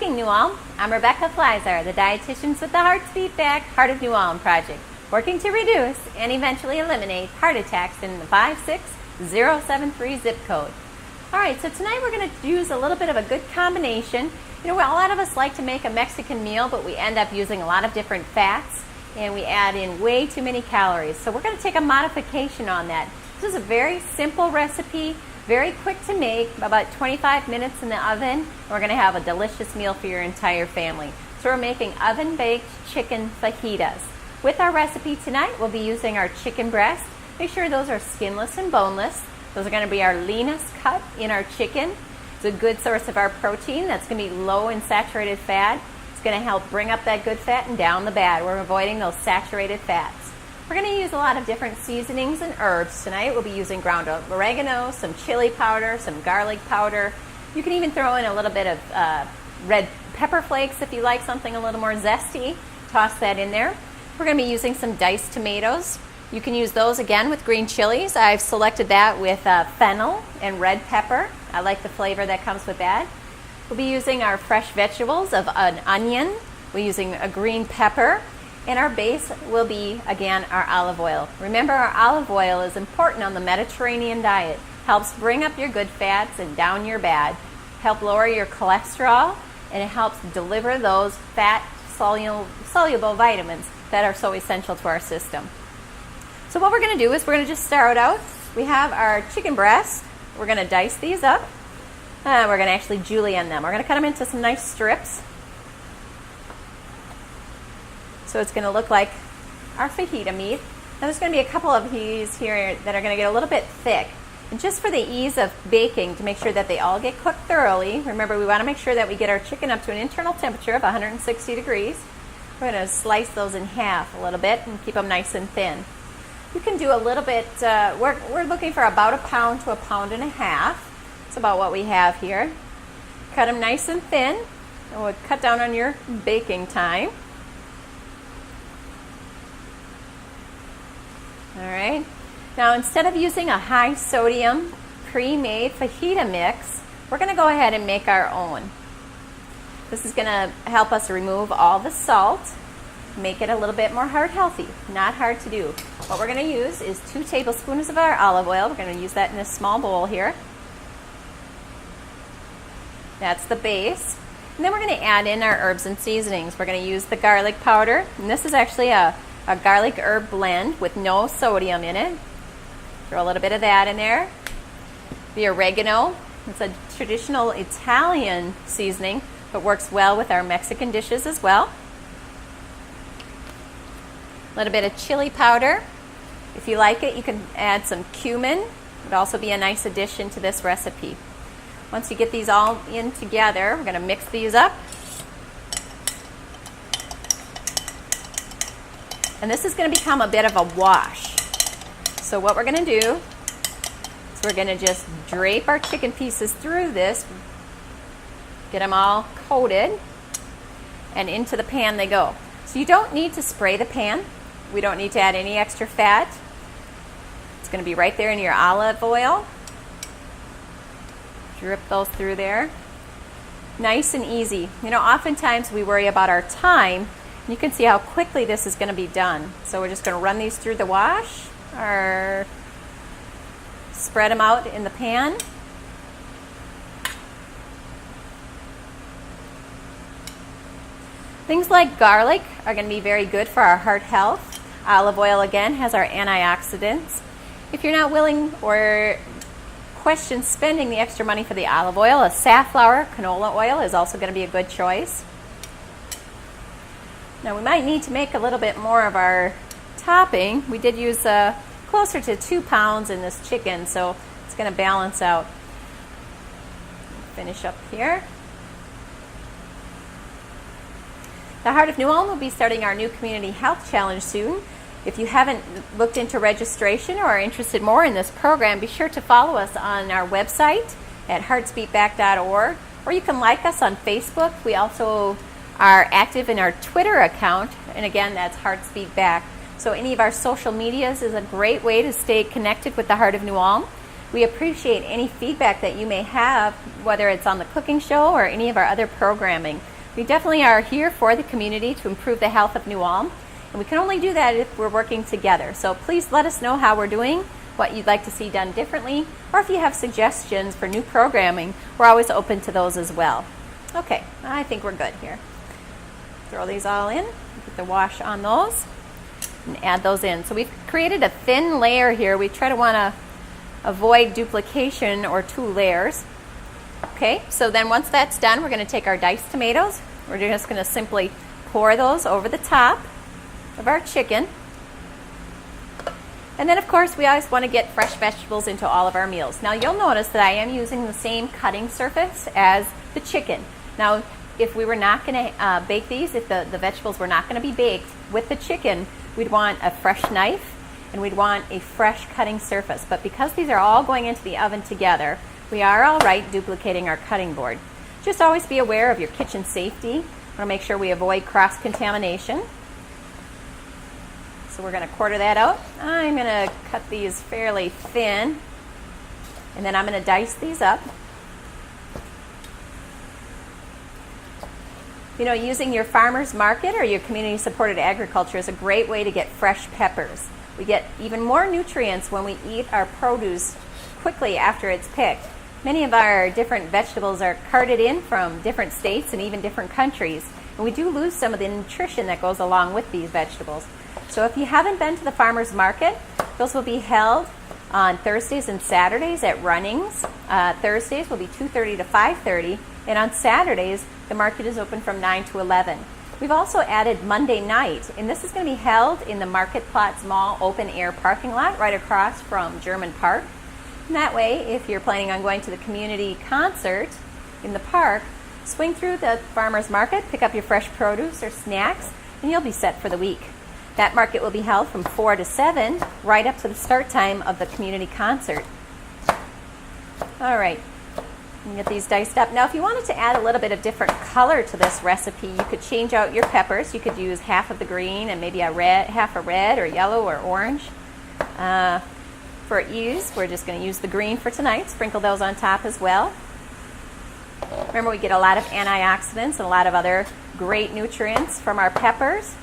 Cooking New Ulm. I'm Rebecca Fliszar, the dietitians with the Hearts Beat Back Heart of New Ulm project, working to reduce and eventually eliminate heart attacks in the 56073 zip code. All right, so tonight we're going to use a little bit of a good combination. You know, a lot of us like to make a Mexican meal, but we end up using a lot of different fats, and we add in way too many calories. So we're going to take a modification on that. This is a very simple recipe, very quick to make, about 25 minutes in the oven. We're going to have a delicious meal for your entire family. So we're making oven-baked chicken fajitas. With our recipe tonight, we'll be using our chicken breast. Make sure those are skinless and boneless. Those are going to be our leanest cut in our chicken. It's a good source of our protein. That's going to be low in saturated fat. It's going to help bring up that good fat and down the bad. We're avoiding those saturated fats. We're going to use a lot of different seasonings and herbs tonight. We'll be using ground oregano, some chili powder, some garlic powder. You can even throw in a little bit of red pepper flakes if you like something a little more zesty. Toss that in there. We're going to be using some diced tomatoes. You can use those again with green chilies. I've selected that with fennel and red pepper. I like the flavor that comes with that. We'll be using our fresh vegetables of an onion. We're using a green pepper. And our base will be, again, our olive oil. Remember, our olive oil is important on the Mediterranean diet. Helps bring up your good fats and down your bad. Help lower your cholesterol, and it helps deliver those fat soluble vitamins that are so essential to our system. So what we're going to do is we're going to just start out. We have our chicken breast. We're going to dice these up. We're going to actually julienne them. We're going to cut them into some nice strips. So it's going to look like our fajita meat. Now there's going to be a couple of these here that are going to get a little bit thick. And just for the ease of baking, to make sure that they all get cooked thoroughly, remember we want to make sure that we get our chicken up to an internal temperature of 160 degrees. We're going to slice those in half a little bit and keep them nice and thin. You can do a little bit, we're looking for about 1 pound to 1.5 pounds. That's about what we have here. Cut them nice and thin, and we'll cut down on your baking time. All right. Now, instead of using a high sodium pre-made fajita mix, we're going to go ahead and make our own. This is going to help us remove all the salt, make it a little bit more heart healthy. Not hard to do. What we're going to use is 2 tablespoons of our olive oil. We're going to use that in a small bowl here. That's the base. And then we're going to add in our herbs and seasonings. We're going to use the garlic powder. And this is actually a garlic herb blend with no sodium in it. Throw a little bit of that in there. The oregano. It's a traditional Italian seasoning, but works well with our Mexican dishes as well. A little bit of chili powder. If you like it, you can add some cumin. It would also be a nice addition to this recipe. Once you get these all in together, we're going to mix these up. And this is going to become a bit of a wash. So what we're going to do is we're going to just drape our chicken pieces through this, get them all coated, and into the pan they go. So you don't need to spray the pan. We don't need to add any extra fat. It's going to be right there in your olive oil. Drip those through there. Nice and easy. You know, oftentimes we worry about our time. You can see how quickly this is going to be done. So we're just going to run these through the wash or spread them out in the pan. Things like garlic are going to be very good for our heart health. Olive oil, again, has our antioxidants. If you're not willing or question spending the extra money for the olive oil, a safflower canola oil is also going to be a good choice. Now we might need to make a little bit more of our topping. We did use closer to 2 pounds in this chicken, so it's going to balance out. Finish up here. The Heart of New Ulm will be starting our new Community Health Challenge soon. If you haven't looked into registration or are interested more in this program, be sure to follow us on our website at heartsbeatback.org, or you can like us on Facebook. We also are active in our Twitter account, and again, that's Hearts Beat Back. So any of our social medias is a great way to stay connected with the Heart of New Ulm. We appreciate any feedback that you may have, whether it's on the cooking show or any of our other programming. We definitely are here for the community to improve the health of New Ulm, and we can only do that if we're working together. So please let us know how we're doing, what you'd like to see done differently, or if you have suggestions for new programming, we're always open to those as well. Okay, I think we're good here. Throw these all in, get the wash on those, and add those in. So we've created a thin layer here. We try to want to avoid duplication or two layers. Okay, so then once that's done, we're going to take our diced tomatoes. We're just going to simply pour those over the top of our chicken. And then, of course, we always want to get fresh vegetables into all of our meals. Now, you'll notice that I am using the same cutting surface as the chicken. Now, if we were not going to bake these, if the vegetables were not going to be baked with the chicken, we'd want a fresh knife and we'd want a fresh cutting surface. But because these are all going into the oven together, we are all right duplicating our cutting board. Just always be aware of your kitchen safety. We want to make sure we avoid cross-contamination. So we're going to quarter that out. I'm going to cut these fairly thin, and then I'm going to dice these up. You know, using your farmer's market or your community-supported agriculture is a great way to get fresh peppers. We get even more nutrients when we eat our produce quickly after it's picked. Many of our different vegetables are carted in from different states and even different countries, and we do lose some of the nutrition that goes along with these vegetables. So if you haven't been to the farmer's market, those will be held on Thursdays and Saturdays at Runnings. Thursdays will be 2:30 to 5:30, and on Saturdays, the market is open from 9 to 11. We've also added Monday night, and this is going to be held in the Market Plots Mall open-air parking lot right across from German Park. And that way, if you're planning on going to the community concert in the park, swing through the farmer's market, pick up your fresh produce or snacks, and you'll be set for the week. That market will be held from 4 to 7, right up to the start time of the community concert. All right. You can get these diced up. Now, if you wanted to add a little bit of different color to this recipe, you could change out your peppers. You could use half of the green and maybe half a red or yellow or orange. For ease, we're just going to use the green for tonight. Sprinkle those on top as well. Remember, we get a lot of antioxidants and a lot of other great nutrients from our peppers.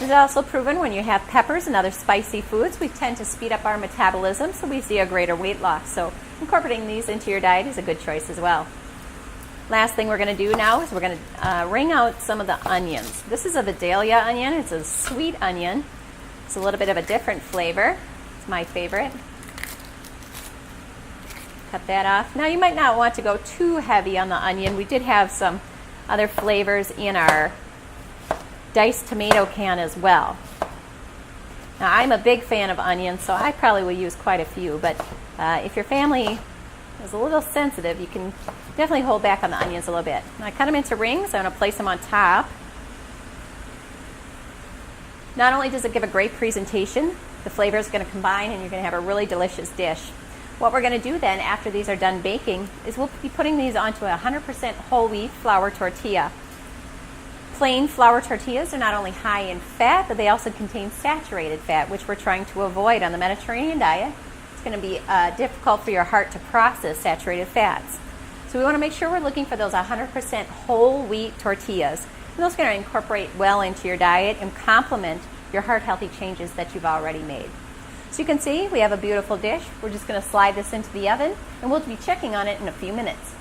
It's also proven when you have peppers and other spicy foods, we tend to speed up our metabolism, so we see a greater weight loss. So incorporating these into your diet is a good choice as well. Last thing we're going to do now is we're going to wring out some of the onions. This is a Vidalia onion. It's a sweet onion. It's a little bit of a different flavor. It's my favorite. Cut that off. Now, you might not want to go too heavy on the onion. We did have some other flavors in our diced tomato can as well. Now, I'm a big fan of onions, so I probably will use quite a few, but if your family is a little sensitive, you can definitely hold back on the onions a little bit. Now, I cut them into rings. I'm going to place them on top. Not only does it give a great presentation, the flavor is going to combine and you're going to have a really delicious dish. What we're going to do then after these are done baking is we'll be putting these onto a 100% whole wheat flour tortilla. Plain flour tortillas are not only high in fat, but they also contain saturated fat, which we're trying to avoid on the Mediterranean diet. It's going to be difficult for your heart to process saturated fats. So we want to make sure we're looking for those 100% whole wheat tortillas. And those are going to incorporate well into your diet and complement your heart healthy changes that you've already made. So you can see we have a beautiful dish. We're just going to slide this into the oven, and we'll be checking on it in a few minutes.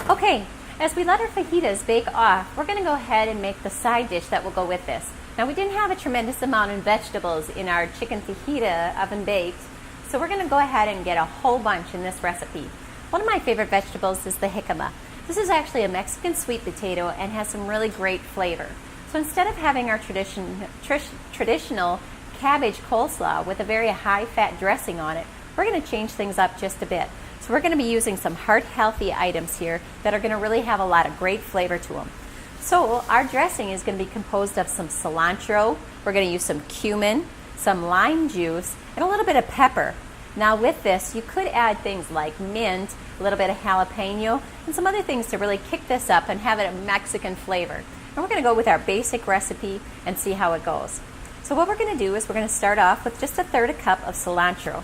Okay. As we let our fajitas bake off, we're going to go ahead and make the side dish that will go with this. Now, we didn't have a tremendous amount of vegetables in our chicken fajita oven baked, so we're going to go ahead and get a whole bunch in this recipe. One of my favorite vegetables is the jicama. This is actually a Mexican sweet potato and has some really great flavor. So instead of having our traditional cabbage coleslaw with a very high-fat dressing on it, we're going to change things up just a bit. So we're going to be using some heart-healthy items here that are going to really have a lot of great flavor to them. So our dressing is going to be composed of some cilantro. We're going to use some cumin, some lime juice, and a little bit of pepper. Now with this, you could add things like mint, a little bit of jalapeno, and some other things to really kick this up and have it a Mexican flavor. And we're going to go with our basic recipe and see how it goes. So what we're going to do is we're going to start off with just 1/3 cup of cilantro.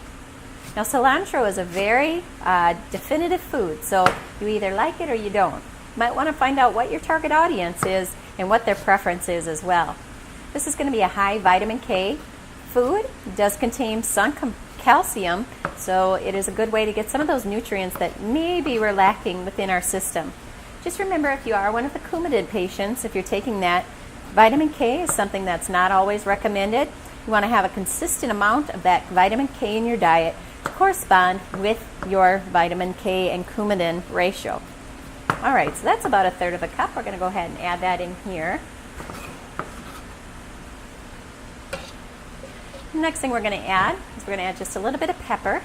Now cilantro is a very definitive food, so you either like it or you don't. You might want to find out what your target audience is and what their preference is as well. This is going to be a high vitamin K food. It does contain some calcium, so it is a good way to get some of those nutrients that maybe we're lacking within our system. Just remember, if you are one of the Coumadin patients, if you're taking that, vitamin K is something that's not always recommended. You want to have a consistent amount of that vitamin K in your diet to correspond with your vitamin K and Coumadin ratio. All right, so that's about 1/3 of a cup. We're going to go ahead and add that in here. The next thing we're going to add is we're going to add just a little bit of pepper.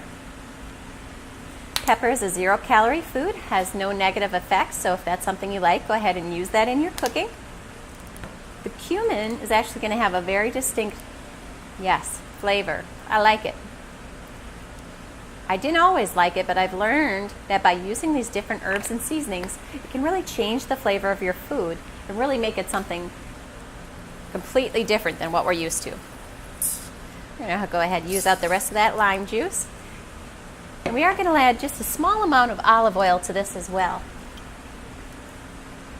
Pepper is a 0-calorie food, has no negative effects, so if that's something you like, go ahead and use that in your cooking. The cumin is actually going to have a very distinct, flavor. I like it. I didn't always like it, but I've learned that by using these different herbs and seasonings, it can really change the flavor of your food and really make it something completely different than what we're used to. We're going to go ahead and use out the rest of that lime juice. And we are going to add just a small amount of olive oil to this as well.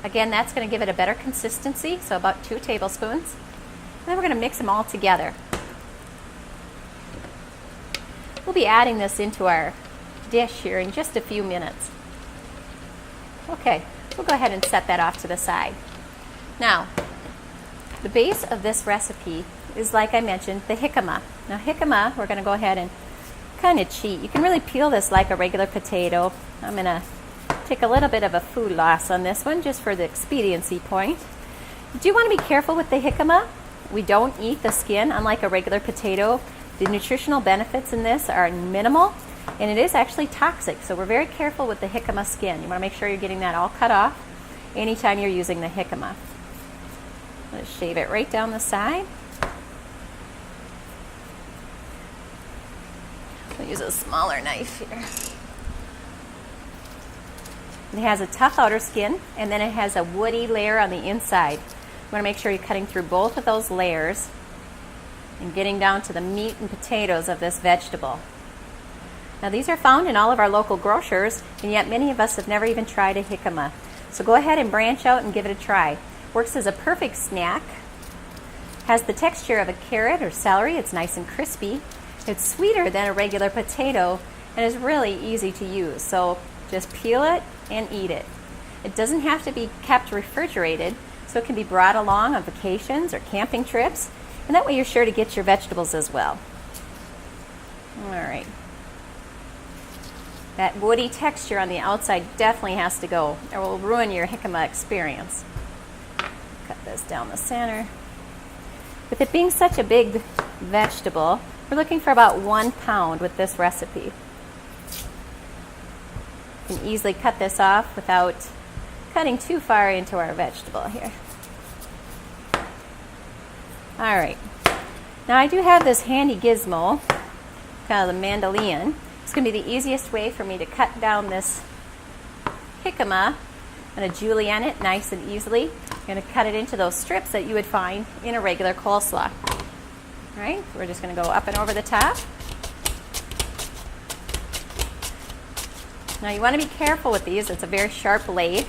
Again, that's going to give it a better consistency, so about 2 tablespoons. And then we're going to mix them all together. We'll be adding this into our dish here in just a few minutes. Okay, we'll go ahead and set that off to the side. Now, the base of this recipe is, like I mentioned, the jicama. Now, jicama, we're going to go ahead and kind of cheat. You can really peel this like a regular potato. I'm going to take a little bit of a food loss on this one just for the expediency point. You do want to be careful with the jicama. We don't eat the skin, unlike a regular potato. The nutritional benefits in this are minimal, and it is actually toxic, so we're very careful with the jicama skin. You want to make sure you're getting that all cut off anytime you're using the jicama. Let's shave it right down the side. I'll use a smaller knife here. It has a tough outer skin, and then it has a woody layer on the inside. You want to make sure you're cutting through both of those layers and getting down to the meat and potatoes of this vegetable. Now, these are found in all of our local grocers, and yet many of us have never even tried a jicama. So go ahead and branch out and give it a try. Works as a perfect snack. Has the texture of a carrot or celery. It's nice and crispy. It's sweeter than a regular potato and is really easy to use. So just peel it and eat it. It doesn't have to be kept refrigerated, so it can be brought along on vacations or camping trips, and that way you're sure to get your vegetables as well. All right. That woody texture on the outside definitely has to go, or it will ruin your jicama experience. Cut this down the center. With it being such a big vegetable, we're looking for about 1 pound with this recipe. You can easily cut this off without cutting too far into our vegetable here. All right. Now, I do have this handy gizmo, kind of the mandolin. It's going to be the easiest way for me to cut down this jicama. I'm going to julienne it nice and easily. I'm going to cut it into those strips that you would find in a regular coleslaw. All right, so we're just going to go up and over the top. Now, you want to be careful with these. It's a very sharp blade.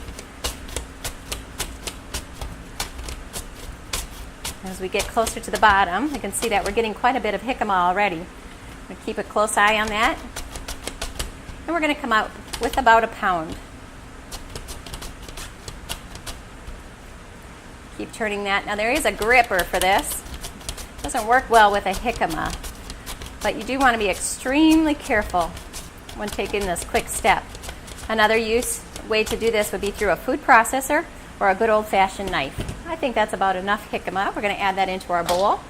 As we get closer to the bottom, you can see that we're getting quite a bit of jicama already. I'm going to keep a close eye on that. And we're going to come out with about 1 pound. Keep turning that. Now, there is a gripper for this. It doesn't work well with a jicama, but you do want to be extremely careful when taking this quick step. Another way to do this would be through a food processor or a good old-fashioned knife. I think that's about enough jicama. We're going to add that into our bowl.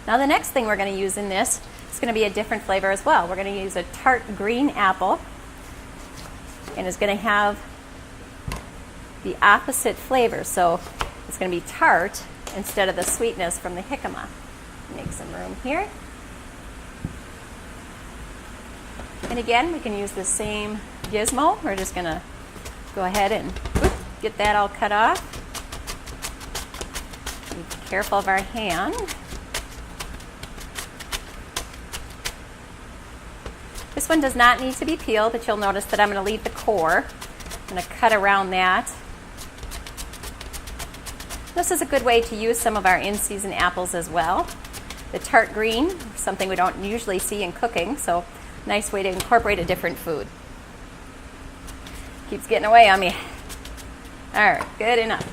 Now, the next thing we're going to use in this is going to be a different flavor as well. We're going to use a tart green apple, and it's going to have the opposite flavor. So it's going to be tart instead of the sweetness from the jicama. Make some room here. And again, we can use the same gizmo. We're just going to go ahead and get that all cut off. Be careful of our hand. This one does not need to be peeled, but you'll notice that I'm going to leave the core. I'm going to cut around that. This is a good way to use some of our in-season apples as well. The tart green, something we don't usually see in cooking, so nice way to incorporate a different food. Keeps getting away on me. All right, good enough.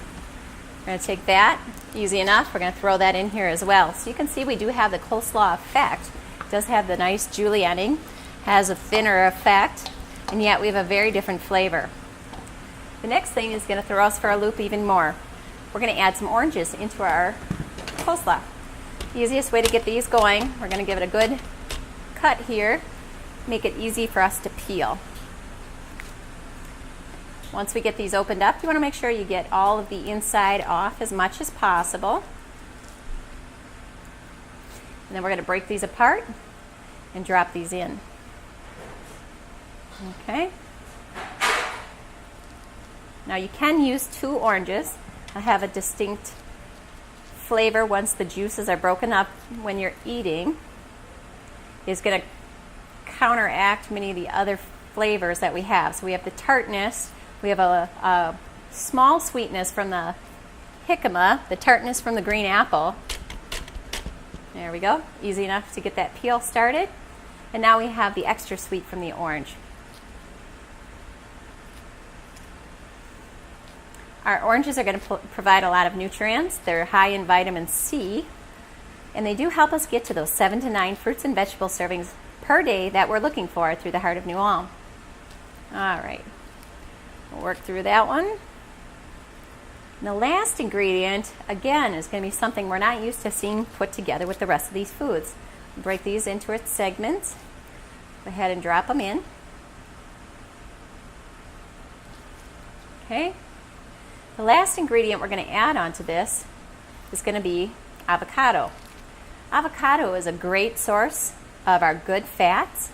We're going to take that, easy enough. We're going to throw that in here as well. So you can see we do have the coleslaw effect. It does have the nice julienning, has a thinner effect, and yet we have a very different flavor. The next thing is going to throw us for a loop even more. We're going to add some oranges into our coleslaw. The easiest way to get these going, we're going to give it a good cut here, make it easy for us to peel. Once we get these opened up, you want to make sure you get all of the inside off as much as possible. And then we're going to break these apart and drop these in. Okay. Now you can use 2 oranges. I have a distinct flavor once the juices are broken up when you're eating. It's going to counteract many of the other flavors that we have. So we have the tartness. We have a small sweetness from the jicama, the tartness from the green apple. There we go. Easy enough to get that peel started. And now we have the extra sweet from the orange. Our oranges are going to provide a lot of nutrients. They're high in vitamin C. And they do help us get to those 7 to 9 fruits and vegetable servings per day that we're looking for through the Heart of New Ulm. All right. We'll work through that one. And the last ingredient, again, is going to be something we're not used to seeing put together with the rest of these foods. Break these into its segments. Go ahead and drop them in. Okay. The last ingredient we're going to add onto this is going to be avocado. Avocado is a great source of our good fats.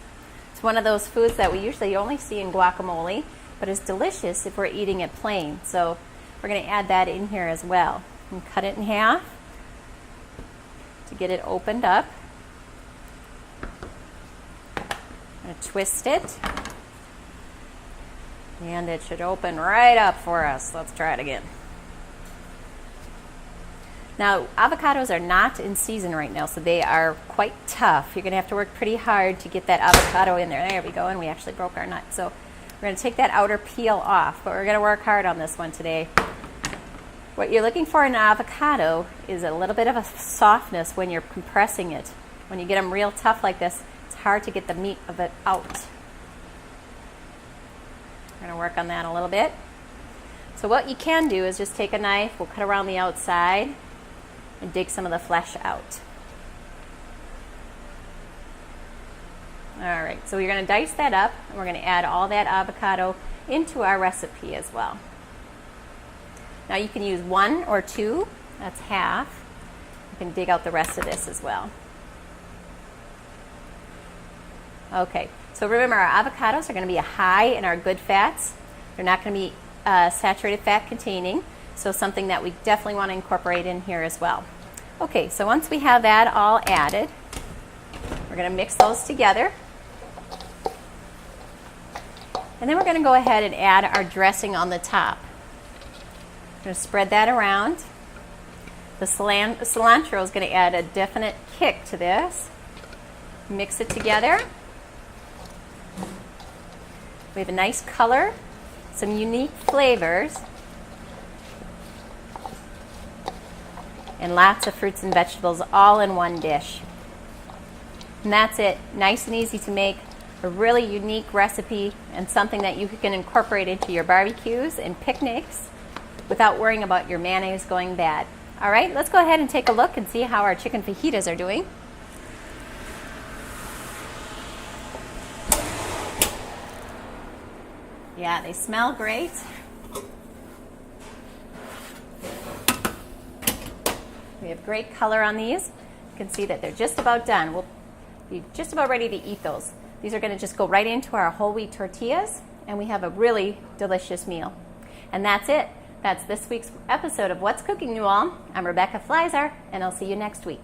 It's one of those foods that we usually only see in guacamole, but it's delicious if we're eating it plain. So we're going to add that in here as well. And cut it in half to get it opened up. I'm going to twist it. And it should open right up for us. Let's try it again. Now, avocados are not in season right now, so they are quite tough. You're going to have to work pretty hard to get that avocado in there. There we go, and we actually broke our nut. So we're going to take that outer peel off, but we're going to work hard on this one today. What you're looking for in an avocado is a little bit of a softness when you're compressing it. When you get them real tough like this, it's hard to get the meat of it out. We're going to work on that a little bit. So what you can do is just take a knife, we'll cut around the outside and dig some of the flesh out. All right, so we're going to dice that up and we're going to add all that avocado into our recipe as well. Now you can use 1 or 2, that's half. You can dig out the rest of this as well. Okay, so remember our avocados are going to be high in our good fats. They're not going to be saturated fat containing, so something that we definitely want to incorporate in here as well. Okay, so once we have that all added, we're going to mix those together. And then we're going to go ahead and add our dressing on the top. We're going to spread that around. The cilantro is going to add a definite kick to this. Mix it together. We have a nice color, some unique flavors, and lots of fruits and vegetables all in one dish. And that's it. Nice and easy to make. A really unique recipe and something that you can incorporate into your barbecues and picnics without worrying about your mayonnaise going bad. All right, let's go ahead and take a look and see how our chicken fajitas are doing. Yeah, they smell great. We have great color on these. You can see that they're just about done. We'll be just about ready to eat those. These are going to just go right into our whole wheat tortillas, and we have a really delicious meal. And that's it. That's this week's episode of What's Cooking New Ulm. I'm Rebecca Fliszar, and I'll see you next week.